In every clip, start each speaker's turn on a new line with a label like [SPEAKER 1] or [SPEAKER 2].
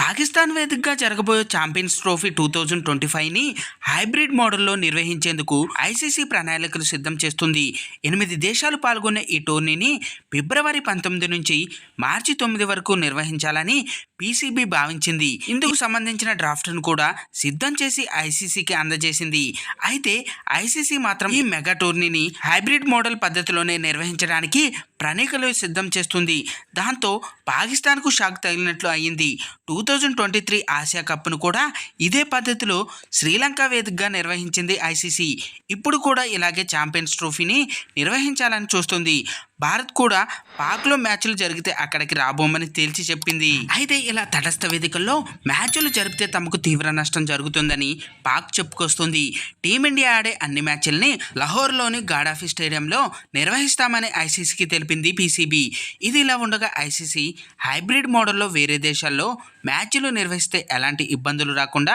[SPEAKER 1] పాకిస్తాన్ వేదికగా జరగబోయే champions trophy 2025ని hybrid మోడల్లో నిర్వహించేందుకు ఐసీసీ ప్రణాళికలు సిద్ధం చేస్తుంది. 8 దేశాలు పాల్గొనే ఈ టోర్నీని ఫిబ్రవరి 19 నుంచి మార్చి 9 వరకు నిర్వహించాలని పీసీబీ భావించింది. ఇందుకు సంబంధించిన డ్రాఫ్ట్ను కూడా సిద్ధం చేసి ఐసీసీకి అందజేసింది. అయితే ఐసీసీ మాత్రం ఈ మెగా టోర్నీని హైబ్రిడ్ మోడల్ పద్ధతిలోనే నిర్వహించడానికి ప్రణాళికలు సిద్ధం చేస్తుంది. దాంతో పాకిస్తాన్కు షాక్ తగిలినట్లు అయ్యింది. 2023 ఆసియా కప్ను కూడా ఇదే పద్ధతిలో శ్రీలంక వేదికగా నిర్వహించింది ఐసీసీ. ఇప్పుడు కూడా ఇలాగే ఛాంపియన్స్ ట్రోఫీని నిర్వహించాలని చూస్తుంది. భారత్ కూడా పాక్లో మ్యాచ్లు జరిగితే అక్కడికి రాబోమని తేల్చి చెప్పింది. అయితే ఇలా తటస్థ వేదికల్లో మ్యాచ్లు జరిపితే తమకు తీవ్ర నష్టం జరుగుతుందని పాక్ చెప్పుకొస్తుంది. టీమిండియా ఆడే అన్ని మ్యాచ్ల్ని లాహోర్లోని గాడాఫీ స్టేడియంలో నిర్వహిస్తామని ఐసీసీకి తెలిపింది పీసీబీ. ఇది ఇలా ఉండగా ఐసీసీ హైబ్రిడ్ మోడల్లో వేరే దేశాల్లో మ్యాచ్లు నిర్వహిస్తే ఎలాంటి ఇబ్బందులు రాకుండా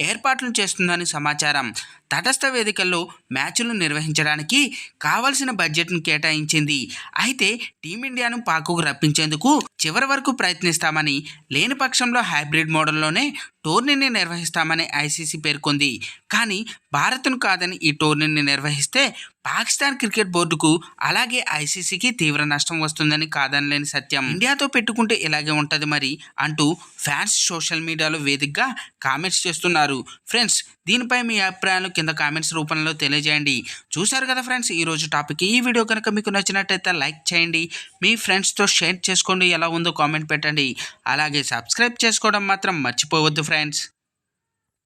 [SPEAKER 1] ఏర్పాట్లు చేస్తుందని సమాచారం. తటస్థ వేదికల్లో మ్యాచ్లు నిర్వహించడానికి కావాల్సిన బడ్జెట్ను కేటాయించింది. అయితే టీమిండియాను పాకుకు రప్పించేందుకు చివరి వరకు ప్రయత్నిస్తామని, లేని పక్షంలో హైబ్రిడ్ మోడల్లోనే టోర్నీని నిర్వహిస్తామని ఐసీసీ పేర్కొంది. కానీ భారత్ను కాదని ఈ టోర్నీని నిర్వహిస్తే పాకిస్తాన్ క్రికెట్ బోర్డుకు అలాగే ఐసీసీకి తీవ్ర నష్టం వస్తుందని కాదనలేని సత్యం. ఇండియాతో పెట్టుకుంటే ఇలాగే ఉంటుంది మరి అంటూ ఫ్యాన్స్ సోషల్ మీడియాలో వేదికగా కామెంట్స్ చేస్తున్నారు. ఫ్రెండ్స్, దీనిపై మీ అభిప్రాయాలు కింద కామెంట్స్ రూపంలో తెలియజేయండి. చూశారు కదా ఫ్రెండ్స్, ఈరోజు టాపిక్. ఈ వీడియో కనుక మీకు నచ్చినట్టయితే లైక్ చేయండి, మీ ఫ్రెండ్స్తో షేర్ చేసుకోండి, ఎలా ఉందో కామెంట్ పెట్టండి. అలాగే సబ్స్క్రైబ్ చేసుకోవడం మాత్రం మర్చిపోవద్దు ఫ్రెండ్స్.